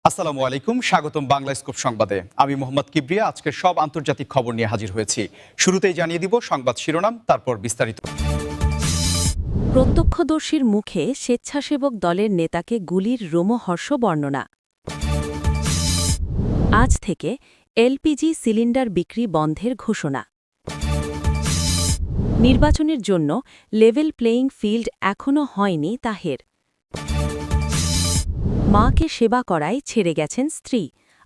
আসসালামু আলাইকুম, স্বাগতম বাংলা স্কুপ সংবাদে। আমি মোহাম্মদ কিবরিয়া আজকের সব আন্তর্জাতিক খবর নিয়ে হাজির হয়েছি। শুরুতেই জানিয়ে দিব সংবাদ শিরোনাম, তারপর বিস্তারিত। প্রত্যক্ষদর্শীর মুখে স্বেচ্ছাসেবক দলের নেতাকে গুলির রোমহর্ষ বর্ণনা। আজ থেকে এলপিজি সিলিন্ডার বিক্রি বন্ধের ঘোষণা। নির্বাচনের জন্য লেভেল প্লেয়িং ফিল্ড এখনও হয়নি তাহের। মাকে সেবা করায় ছেড়ে গেছেন স্ত্রী,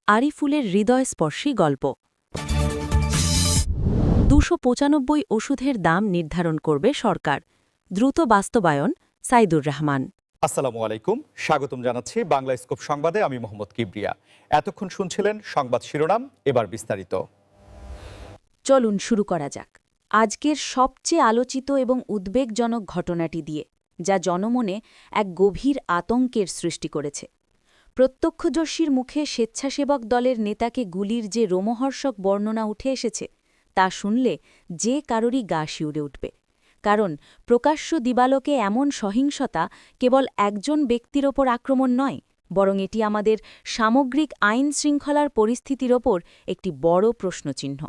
আরিফুলের হৃদয়স্পর্শী গল্প। ২৯৫ ওষুধের দাম নির্ধারণ করবে সরকার, দ্রুত বাস্তবায়ন সাইদুর রহমান। আসসালামু আলাইকুম, স্বাগতম জানাচ্ছি বাংলা স্কুপ সংবাদে। আমি মোহাম্মদ কিবরিয়া। এতক্ষণ শুনছিলেন সংবাদ শিরোনাম, এবার বিস্তারিত। চলুন শুরু করা যাক আজকের সবচেয়ে আলোচিত এবং উদ্বেগজনক ঘটনাটি দিয়ে, যা জনমনে এক গভীর আতঙ্কের সৃষ্টি করেছে। প্রত্যক্ষদর্শীর মুখে স্বেচ্ছাসেবক দলের নেতাকে গুলির যে রোমহর্ষক বর্ণনা উঠে এসেছে, তা শুনলে যে কারোরই গা শিউরে উঠবে। কারণ প্রকাশ্য দিবালোকে এমন সহিংসতা কেবল একজন ব্যক্তির ওপর আক্রমণ নয়, বরং এটি আমাদের সামগ্রিক আইন শৃঙ্খলার পরিস্থিতির ওপর একটি বড় প্রশ্নচিহ্ন।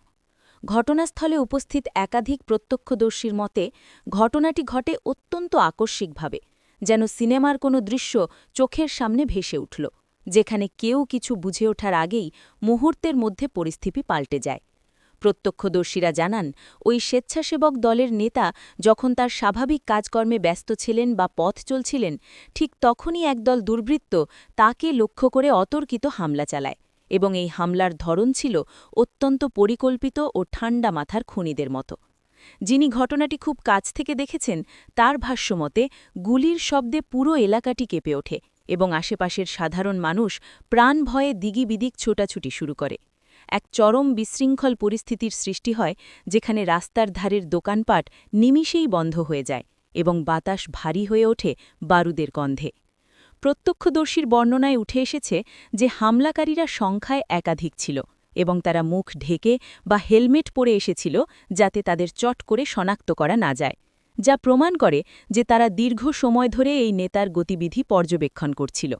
ঘটনাস্থলে উপস্থিত একাধিক প্রত্যক্ষদর্শীর মতে ঘটনাটি ঘটে অত্যন্ত আকস্মিকভাবে, যেন সিনেমার কোনো দৃশ্য চোখের সামনে ভেসে উঠল, যেখানে কেউ কিছু বুঝে ওঠার আগেই মুহূর্তের মধ্যে পরিস্থিতি পাল্টে যায়। প্রত্যক্ষদর্শীরা জানান, ওই স্বেচ্ছাসেবক দলের নেতা যখন তার স্বাভাবিক কাজকর্মে ব্যস্ত ছিলেন বা পথ চলছিলেন, ঠিক তখনই একদল দুর্বৃত্ত তাকে লক্ষ্য করে অতর্কিত হামলা চালায়, এবং এই হামলার ধরন ছিল অত্যন্ত পরিকল্পিত ও ঠান্ডা মাথার খুনিদের মতো। যিনি ঘটনাটি খুব কাছ থেকে দেখেছেন, তার ভাষ্যমতে গুলির শব্দে পুরো এলাকাটি কেঁপে ওঠে এবং আশেপাশের সাধারণ মানুষ প্রাণ ভয়ে দিগিবিদিক ছোটাছুটি শুরু করে। এক চরম বিশৃঙ্খল পরিস্থিতির সৃষ্টি হয়, যেখানে রাস্তার ধারের দোকানপাট নিমিষেই বন্ধ হয়ে যায় এবং বাতাস ভারী হয়ে ওঠে বারুদের গন্ধে। প্রত্যক্ষদর্শীর বর্ণনায় উঠে এসেছে যে হামলাকারীরা সংখ্যায় একাধিক ছিল এবং তারা মুখ ঢেকে বা হেলমেট পরে এসেছিল, যাতে তাদের চট করে শনাক্ত করা না যায়, যা প্রমাণ করে যে তারা দীর্ঘ সময় ধরে এই নেতার গতিবিধি পর্যবেক্ষণ করছিল।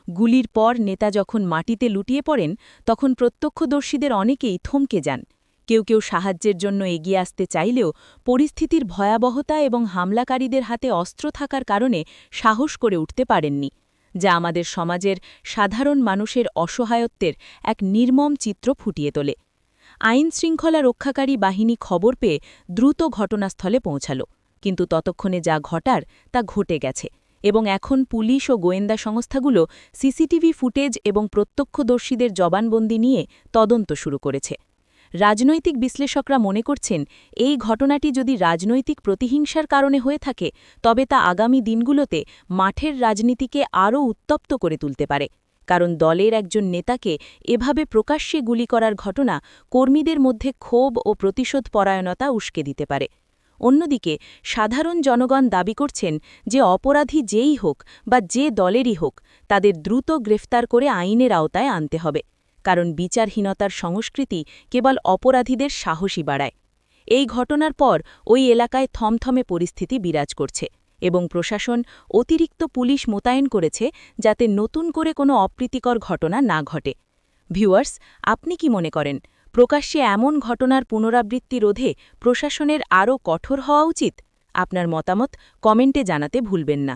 গুলির পর নেতা যখন মাটিতে লুটিয়ে পড়েন, তখন প্রত্যক্ষদর্শীদের অনেকেই থমকে যান। কেউ কেউ সাহায্যের জন্য এগিয়ে আসতে চাইলেও পরিস্থিতির ভয়াবহতা এবং হামলাকারীদের হাতে অস্ত্র থাকার কারণে সাহস করে উঠতে পারেননি, যা আমাদের সমাজের সাধারণ মানুষের অসহায়ত্বের এক নির্মম চিত্র ফুটিয়ে তোলে। আইন শৃঙ্খলা রক্ষাকারী বাহিনী খবর পেয়ে দ্রুত ঘটনাস্থলে পৌঁছাল, কিন্তু ততক্ষণে যা ঘটার তা ঘটে গেছে এবং এখন পুলিশ ও গোয়েন্দা সংস্থাগুলো সিসিটিভি ফুটেজ এবং প্রত্যক্ষদর্শীদের জবানবন্দি নিয়ে তদন্ত শুরু করেছে। রাজনৈতিক বিশ্লেষকরা মনে করছেন, এই ঘটনাটি যদি রাজনৈতিক প্রতিহিংসার কারণে হয়ে থাকে, তবে তা আগামী দিনগুলোতে মাঠের রাজনীতিকে আরও উত্তপ্ত করে তুলতে পারে। কারণ দলের একজন নেতাকে এভাবে প্রকাশ্যে গুলি করার ঘটনা কর্মীদের মধ্যে ক্ষোভ ও প্রতিশোধ পরায়ণতা উস্কে দিতে পারে। অন্যদিকে সাধারণ জনগণ দাবি করছেন যে অপরাধী যেই হোক বা যে দলেরই হোক, তাদের দ্রুত গ্রেফতার করে আইনের আওতায় আনতে হবে, কারণ বিচারহীনতার সংস্কৃতি কেবল অপরাধীদের সাহসী বাড়ায়। এই ঘটনার পর ওই এলাকায় থমথমে পরিস্থিতি বিরাজ করছে এবং প্রশাসন অতিরিক্ত পুলিশ মোতায়েন করেছে, যাতে নতুন করে কোনো অপ্রীতিকর ঘটনা না ঘটে। ভিউয়ার্স, আপনি কি মনে করেন, প্রকাশ্যে এমন ঘটনার পুনরাবৃত্তি রোধে প্রশাসনের আরও কঠোর হওয়া উচিত? আপনার মতামত কমেন্টে জানাতে ভুলবেন না।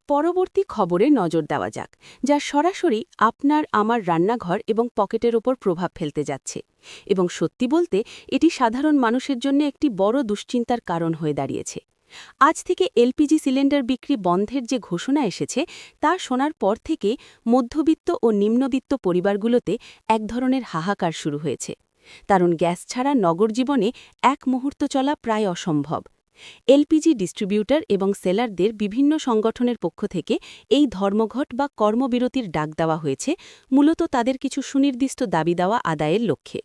পরবর্তী খবরে নজর দেওয়া যাক, যা সরাসরি আপনার আমার রান্নাঘর এবং পকেটের ওপর প্রভাব ফেলতে যাচ্ছে, এবং সত্যি বলতে এটি সাধারণ মানুষের জন্য একটি বড় দুশ্চিন্তার কারণ হয়ে দাঁড়িয়েছে। আজ থেকে এলপিজি সিলিন্ডার বিক্রি বন্ধের যে ঘোষণা এসেছে, তা শোনার পর থেকে মধ্যবিত্ত ও নিম্নবিত্ত পরিবারগুলোতে এক ধরনের হাহাকার শুরু হয়েছে। কারণ গ্যাস ছাড়া নগর জীবনে এক মুহূর্ত চলা প্রায় অসম্ভব। এলপিজি ডিস্ট্রিবিউটর এবং সেলারদের বিভিন্ন সংগঠনের পক্ষ থেকে এই ধর্মঘট বা কর্মবিরতির ডাক দেওয়া হয়েছে, মূলত তাদের কিছু সুনির্দিষ্ট দাবি দেওয়া আদায়ের লক্ষ্যে,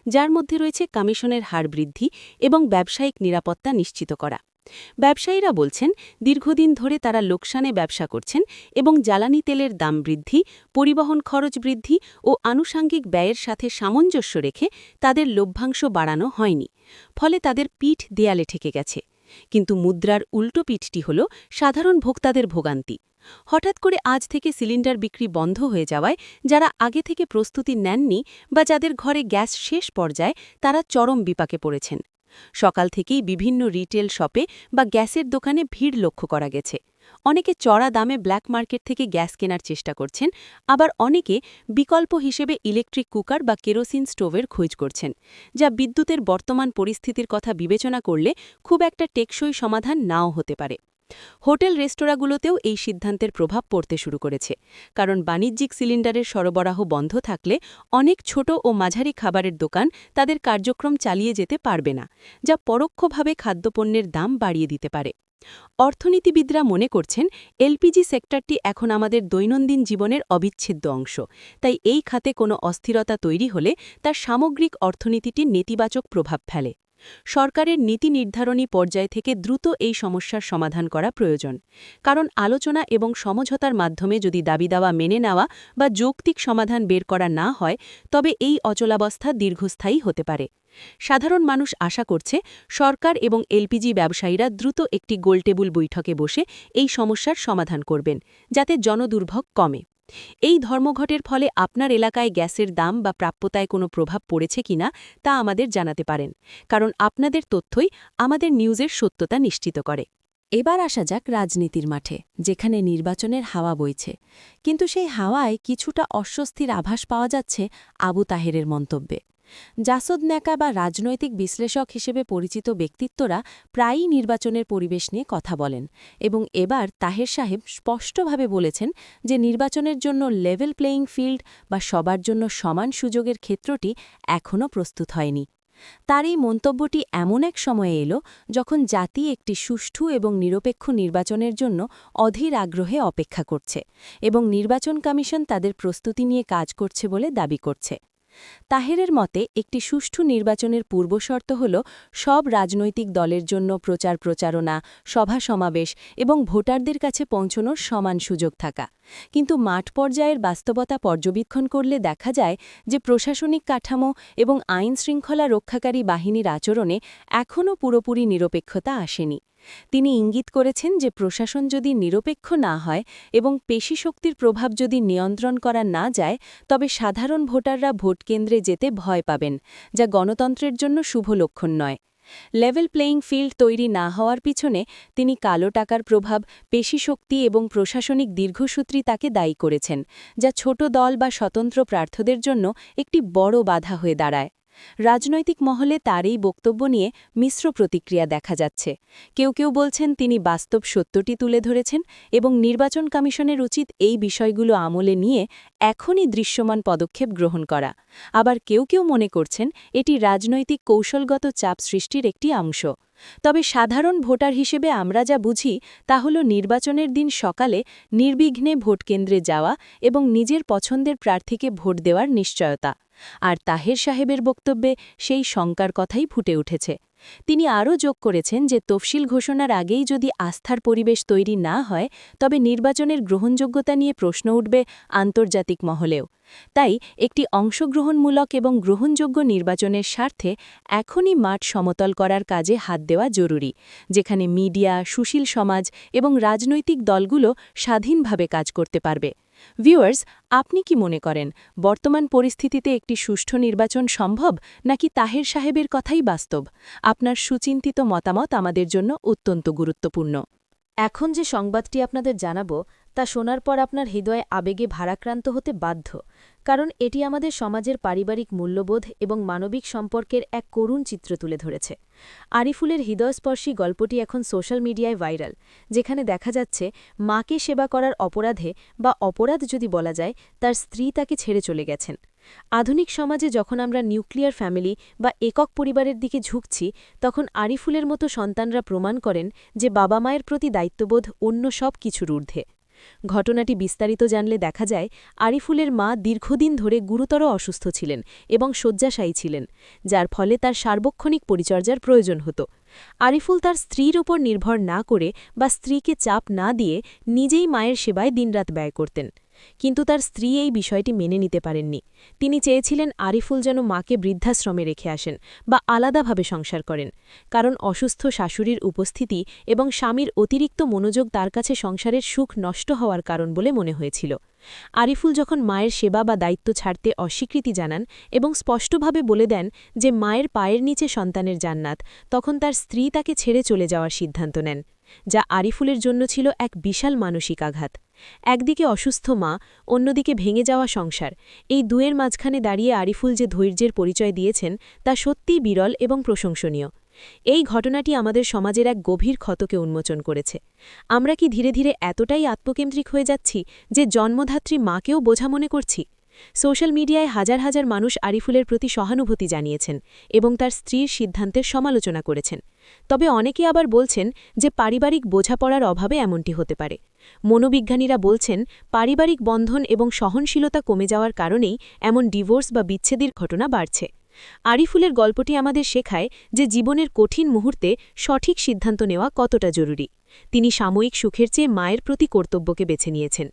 যার মধ্যে রয়েছে কমিশনের হার বৃদ্ধি এবং ব্যবসায়িক নিরাপত্তা নিশ্চিত করা। ব্যবসায়ীরা বলছেন, দীর্ঘদিন ধরে তারা লোকসানে ব্যবসা করছেন এবং জ্বালানি তেলের দাম বৃদ্ধি, পরিবহন খরচ বৃদ্ধি ও আনুষাঙ্গিক ব্যয়ের সাথে সামঞ্জস্য রেখে তাদের লভ্যাংশ বাড়ানো হয়নি, ফলে তাদের পিঠ দেয়ালে ঠেকে গেছে। কিন্তু মুদ্রার উল্টো পিঠটি হল সাধারণ ভোক্তাদের ভোগান্তি। হঠাৎ করে আজ থেকে সিলিন্ডার বিক্রি বন্ধ হয়ে যাওয়ায় যারা আগে থেকে প্রস্তুতি নেননি বা যাদের ঘরে গ্যাস শেষ পর্যায়ে তারা চরম বিপাকে পড়েছেন। সকাল থেকেই বিভিন্ন রিটেল শপে বা গ্যাসের দোকানে ভিড় লক্ষ্য করা গেছে। অনেকে চড়া দামে ব্ল্যাক মার্কেট থেকে গ্যাস কেনার চেষ্টা করছেন, আবার অনেকে বিকল্প হিসেবে ইলেকট্রিক কুকার বা কেরোসিন স্টোভের খোঁজ করছেন, যা বিদ্যুতের বর্তমান পরিস্থিতির কথা বিবেচনা করলে খুব একটা টেকসই সমাধান নাও হতে পারে। হোটেল রেস্তোরাঁগুলোতেও এই সিদ্ধান্তের প্রভাব পড়তে শুরু করেছে, কারণ বাণিজ্যিক সিলিন্ডারের সরবরাহ বন্ধ থাকলে অনেক ছোট ও মাঝারি খাবারের দোকান তাদের কার্যক্রম চালিয়ে যেতে পারবে না, যা পরোক্ষভাবে খাদ্যপণ্যের দাম বাড়িয়ে দিতে পারে। অর্থনীতিবিদরা মনে করছেন এলপিজি সেক্টরটি এখন আমাদের দৈনন্দিন জীবনের অবিচ্ছেদ্য অংশ, তাই এই খাতে কোনো অস্থিরতা তৈরি হলে তার সামগ্রিক অর্থনীতিটি নেতিবাচক প্রভাব ফেলে। সরকারের নীতি নির্ধারণী পর্যায় থেকে দ্রুত এই সমস্যার সমাধান করা প্রয়োজন, কারণ আলোচনা এবং সমঝোতার মাধ্যমে যদি দাবিদাওয়া মেনে নেওয়া বা যৌক্তিক সমাধান বের করা না হয়, তবে এই অচলাবস্থা দীর্ঘস্থায়ী হতে পারে। সাধারণ মানুষ আশা করছে সরকার এবং এলপিজি ব্যবসায়ীরা দ্রুত একটি গোলটেবুল বৈঠকে বসে এই সমস্যার সমাধান করবেন, যাতে জনদুর্ভোগ কমে। এই ধর্মঘটের ফলে আপনার এলাকায় গ্যাসের দাম বা প্রাপ্যতায় কোনো প্রভাব পড়েছে কিনা তা আমাদের জানাতে পারেন, কারণ আপনাদের তথ্যই আমাদের নিউজের সত্যতা নিশ্চিত করে। এবার আসা যাক রাজনীতির মাঠে, যেখানে নির্বাচনের হাওয়া বইছে। কিন্তু সেই হাওয়ায় কিছুটা অস্বস্তির আভাস পাওয়া যাচ্ছে আবু তাহেরের মন্তব্যে। জাসদ নেকা বা রাজনৈতিক বিশ্লেষক হিসেবে পরিচিত ব্যক্তিত্বরা প্রায়ই নির্বাচনের পরিবেশ নিয়ে কথা বলেন, এবং এবার তাহের সাহেব স্পষ্টভাবে বলেছেন যে নির্বাচনের জন্য লেভেল প্লেয়িং ফিল্ড বা সবার জন্য সমান সুযোগের ক্ষেত্রটি এখনও প্রস্তুত হয়নি। তার এই মন্তব্যটি এমন এক সময়ে এলো যখন জাতি একটি সুষ্ঠু এবং নিরপেক্ষ নির্বাচনের জন্য অধীর আগ্রহে অপেক্ষা করছে, এবং নির্বাচন কমিশন তাদের প্রস্তুতি নিয়ে কাজ করছে বলে দাবি করছে। তাহেরের মতে একটি সুষ্ঠু নির্বাচনের পূর্বশর্ত হল সব রাজনৈতিক দলের জন্য প্রচার প্রচারণা, সভা সমাবেশ এবং ভোটারদের কাছে পৌঁছনোর সমান সুযোগ থাকা। কিন্তু মাঠ পর্যায়ের বাস্তবতা পর্যবেক্ষণ করলে দেখা যায় যে প্রশাসনিক কাঠামো এবং আইন শৃঙ্খলা রক্ষাকারী বাহিনীর আচরণে এখনও পুরোপুরি নিরপেক্ষতা আসেনি। তিনি ইঙ্গিত করেছেন যে প্রশাসন যদি নিরপেক্ষ না হয় এবং পেশিশক্তির প্রভাব যদি নিয়ন্ত্রণ করা না যায়, তবে সাধারণ ভোটাররা ভোটকেন্দ্রে যেতে ভয় পাবেন, যা গণতন্ত্রের জন্য শুভ লক্ষণ নয়। লেভেল প্লেয়িং ফিল্ড তৈরি না হওয়ার পিছনে তিনি কালো টাকার প্রভাব, পেশিশক্তি এবং প্রশাসনিক দীর্ঘসূত্রী তাকে দায়ী করেছেন, যা ছোট দল বা স্বতন্ত্র প্রার্থীদের জন্য একটি বড় বাধা হয়ে দাঁড়ায়। রাজনৈতিক মহলে তার এই বক্তব্য নিয়ে মিশ্র প্রতিক্রিয়া দেখা যাচ্ছে। কেউ কেউ বলছেন তিনি বাস্তব সত্যটি তুলে ধরেছেন এবং নির্বাচন কমিশনের উচিত এই বিষয়গুলো আমলে নিয়ে এখনই দৃশ্যমান পদক্ষেপ গ্রহণ করা। আবার কেউ কেউ মনে করছেন এটি রাজনৈতিক কৌশলগত চাপ সৃষ্টির একটি অংশ। তবে সাধারণ ভোটার হিসেবে আমরা যা বুঝি তা হল নির্বাচনের দিন সকালে নির্বিঘ্নে ভোটকেন্দ্রে যাওয়া এবং নিজের পছন্দের প্রার্থীকে ভোট দেওয়ার নিশ্চয়তা। আর তাহের সাহেবের বক্তব্যে সেই শঙ্কার কথাই ফুটে উঠেছে। তিনি আরও যোগ করেছেন যে তফসিল ঘোষণার আগেই যদি আস্থার পরিবেশ তৈরি না হয়, তবে নির্বাচনের গ্রহণযোগ্যতা নিয়ে প্রশ্ন উঠবে আন্তর্জাতিক মহলেও। তাই একটি অংশগ্রহণমূলক এবং গ্রহণযোগ্য নির্বাচনের স্বার্থে এখনই মাঠ সমতল করার কাজে হাত দেওয়া জরুরি, যেখানে মিডিয়া, সুশীল সমাজ এবং রাজনৈতিক দলগুলো স্বাধীনভাবে কাজ করতে পারবে। ভিউয়ার্স, আপনি কি মনে করেন বর্তমান পরিস্থিতিতে একটি সুষ্ঠু নির্বাচন সম্ভব, নাকি তাহের সাহেবের কথাই বাস্তব? আপনার সুচিন্তিত মতামত আমাদের জন্য অত্যন্ত গুরুত্বপূর্ণ। এখন যে সংবাদটি আপনাদের জানাবো তা শোনার পর আপনার হৃদয়ে আবেগে ভারাক্রান্ত হতে বাধ্য, কারণ এটি আমাদের সমাজের পারিবারিক মূল্যবোধ এবং মানবিক সম্পর্কের এক করুণ চিত্র তুলে ধরেছে। আরিফুলের হৃদয়স্পর্শী গল্পটি এখন সোশ্যাল মিডিয়ায় ভাইরাল, যেখানে দেখা যাচ্ছে মাকে সেবা করার অপরাধে বা অপরাধ যদি বলা যায়, তার স্ত্রী তাকে ছেড়ে চলে গেছেন। আধুনিক সমাজে যখন আমরা নিউক্লিয়ার ফ্যামিলি বা একক পরিবারের দিকে ঝুঁকছি, তখন আরিফুলের মতো সন্তানরা প্রমাণ করেন যে বাবা মায়ের প্রতি দায়িত্ববোধ অন্য সব কিছুর ঊর্ধ্বে। ঘটনাটি বিস্তারিত জানলে দেখা যায় আরিফুলের মা দীর্ঘদিন ধরে গুরুতর অসুস্থ ছিলেন এবং শয্যাশায়ী ছিলেন, যার ফলে তার সার্বক্ষণিক পরিচর্যার প্রয়োজন হতো। আরিফুল তার স্ত্রীর ওপর নির্ভর না করে বা স্ত্রীকে চাপ না দিয়ে নিজেই মায়ের সেবায় দিনরাত ব্যয় করতেন। কিন্তু তার স্ত্রী এই বিষয়টি মেনে নিতে পারেননি। তিনি চেয়েছিলেন আরিফুল যেন মাকে বৃদ্ধাশ্রমে রেখে আসেন বা আলাদাভাবে সংসার করেন, কারণ অসুস্থ শাশুড়ির উপস্থিতি এবং স্বামীর অতিরিক্ত মনোযোগ তার কাছে সংসারের সুখ নষ্ট হওয়ার কারণ বলে মনে হয়েছিল। আরিফুল যখন মায়ের সেবা বা দায়িত্ব ছাড়তে অস্বীকৃতি জানান এবং স্পষ্টভাবে বলে দেন যে মায়ের পায়ের নিচে সন্তানের জান্নাত, তখন তার স্ত্রী তাকে ছেড়ে চলে যাওয়ার সিদ্ধান্ত নেন, যা আরিফুলের জন্য ছিল এক বিশাল মানসিক আঘাত। একদিকে অসুস্থ মা, অন্যদিকে ভেঙে যাওয়া সংসার, এই দুয়ের মাঝখানে দাঁড়িয়ে আরিফুল যে ধৈর্যের পরিচয় দিয়েছেন তা সত্যিই বিরল এবং প্রশংসনীয়। এই ঘটনাটি আমাদের সমাজের এক গভীর ক্ষতকে উন্মোচন করেছে। আমরা কি ধীরে ধীরে এতটাই আত্মকেন্দ্রিক হয়ে যাচ্ছি যে জন্মধাত্রী মাকেও বোঝা মনে করছি? সোশ্যাল মিডিয়ায় হাজার হাজার মানুষ আরিফুলের প্রতি সহানুভূতি জানিয়েছেন এবং তার স্ত্রীর সিদ্ধান্তের সমালোচনা করেছেন। তবে অনেকে আবার বলছেন যে পারিবারিক বোঝাপড়ার অভাবে এমনটি হতে পারে। মনোবিজ্ঞানীরা বলছেন পারিবারিক বন্ধন এবং সহনশীলতা কমে যাওয়ার কারণেই এমন ডিভোর্স বা বিচ্ছেদের ঘটনা বাড়ছে। আরিফুলের গল্পটি আমাদের শেখায় যে জীবনের কঠিন মুহূর্তে সঠিক সিদ্ধান্ত নেওয়া কতটা জরুরি। তিনি সাময়িক সুখের চেয়ে মায়ের প্রতি কর্তব্যকে বেছে নিয়েছেন।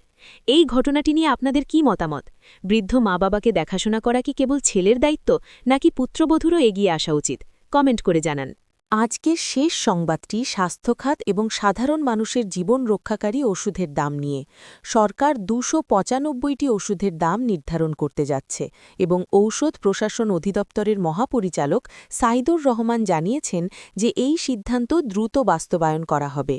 এই ঘটনাটি নিয়ে আপনাদের কি মতামত? বৃদ্ধ মা-বাবাকে দেখাশোনা করা কি কেবল ছেলের দায়িত্ব, নাকি পুত্রবধূরও এগিয়ে আসা উচিত? কমেন্ট করে জানান। আজকের শেষ সংবাদটি স্বাস্থ্যখাত এবং সাধারণ মানুষের জীবন রক্ষাকারী ওষুধের দাম নিয়ে। সরকার ২৯৫টি ওষুধের দাম নির্ধারণ করতে যাচ্ছে এবং ঔষধ প্রশাসন অধিদপ্তরের মহাপরিচালক সাইদুর রহমান জানিয়েছেন যে এই সিদ্ধান্ত দ্রুত বাস্তবায়ন করা হবে।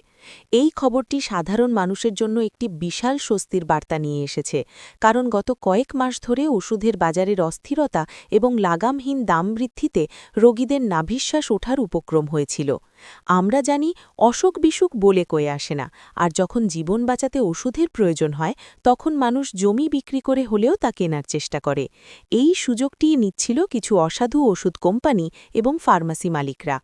এই খবরটি সাধারণ মানুষের জন্য একটি বিশাল স্বস্তির বার্তা নিয়ে এসেছে, কারণ গত কয়েক মাস ধরে ওষুধের বাজারের অস্থিরতা এবং লাগামহীন দাম বৃদ্ধিতে রোগীদের নাভিশ্বাস ওঠার উপক্রম হয়েছিল। আমরা জানি অসুখ বিসুখ বলে কয়ে আসে না, আর যখন জীবন বাঁচাতে ওষুধের প্রয়োজন হয় তখন মানুষ জমি বিক্রি করে হলেও তা কেনার চেষ্টা করে। এই সুযোগটিই নিচ্ছিল কিছু অসাধু ওষুধ কোম্পানি এবং ফার্মাসি মালিকরা।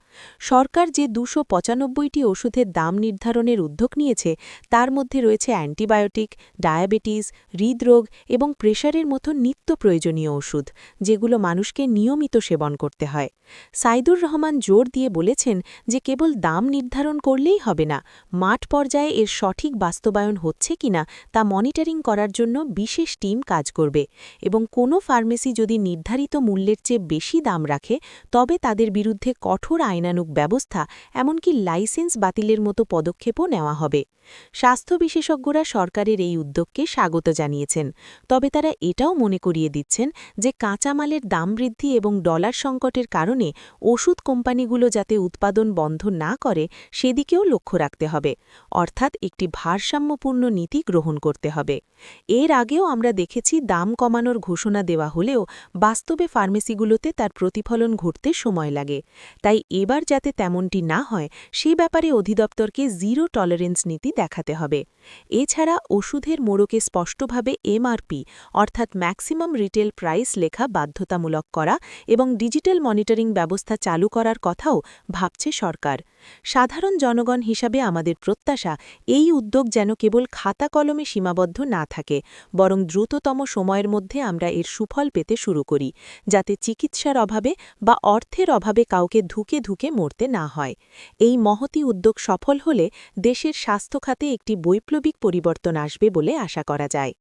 সরকার যে ২৯৫টি ওষুধের দাম নির্ধারণের উদ্যোগ নিয়েছে তার মধ্যে রয়েছে অ্যান্টিবায়োটিক, ডায়াবেটিস, হৃদরোগ এবং প্রেশারের মতো নিত্য প্রয়োজনীয় ওষুধ, যেগুলো মানুষকে নিয়মিত সেবন করতে হয়। সাইদুর রহমান জোর দিয়ে বলেছেন যে কেবল দাম নির্ধারণ করলেই হবে না, মাঠ পর্যায়ে এর সঠিক বাস্তবায়ন হচ্ছে কিনা তা মনিটরিং করার জন্য বিশেষ টিম কাজ করবে এবং কোনো ফার্মেসি যদি নির্ধারিত মূল্যের চেয়ে বেশি দাম রাখে তবে তাদের বিরুদ্ধে কঠোর আইনানুগ ব্যবস্থা, এমনকি লাইসেন্স বাতিলের মতো পদক্ষেপও নেওয়া হবে। স্বাস্থ্য বিশেষজ্ঞরা সরকারের এই উদ্যোগকে স্বাগত জানিয়েছেন, তবে তারা এটাও মনে করিয়ে দিচ্ছেন যে কাঁচামালের দাম বৃদ্ধি এবং ডলার সংকটের কারণে ওষুধ কোম্পানিগুলো যাতে উৎপাদন বন্ধ না করে সেদিকেও লক্ষ্য রাখতে হবে, অর্থাৎ একটি ভারসাম্যপূর্ণ নীতি গ্রহণ করতে হবে। এর আগেও আমরা দেখেছি দাম কমানোর ঘোষণা দেওয়া হলেও বাস্তবে ফার্মেসিগুলোতে তার প্রতিফলন ঘটতে সময় লাগে। তাই এবার যাতে তেমনটি না হয় সে ব্যাপারে অধিদপ্তরকে জিরো টলারেন্স নীতি দেখাতে হবে। এছাড়া ওষুধের মোড়কে স্পষ্টভাবে এমআরপি অর্থাৎ ম্যাক্সিমাম রিটেল প্রাইস লেখা বাধ্যতামূলক করা এবং ডিজিটাল মনিটরিং ব্যবস্থা চালু করার কথাও ভাবছে সরকার। সাধারণ জনগণ হিসাবে আমাদের প্রত্যাশা এই উদ্যোগ যেন কেবল খাতা কলমে সীমাবদ্ধ না থাকে, বরং দ্রুততম সময়ের মধ্যে আমরা এর সুফল পেতে শুরু করি, যাতে চিকিৎসার অভাবে বা অর্থের অভাবে কাউকে ধুকে ধুকে মরতে না হয়। এই মহতি উদ্যোগ সফল হলে দেশের স্বাস্থ্য খাতে একটি বৈপ্লবিক পরিবর্তন আসবে বলে আশা করা যায়।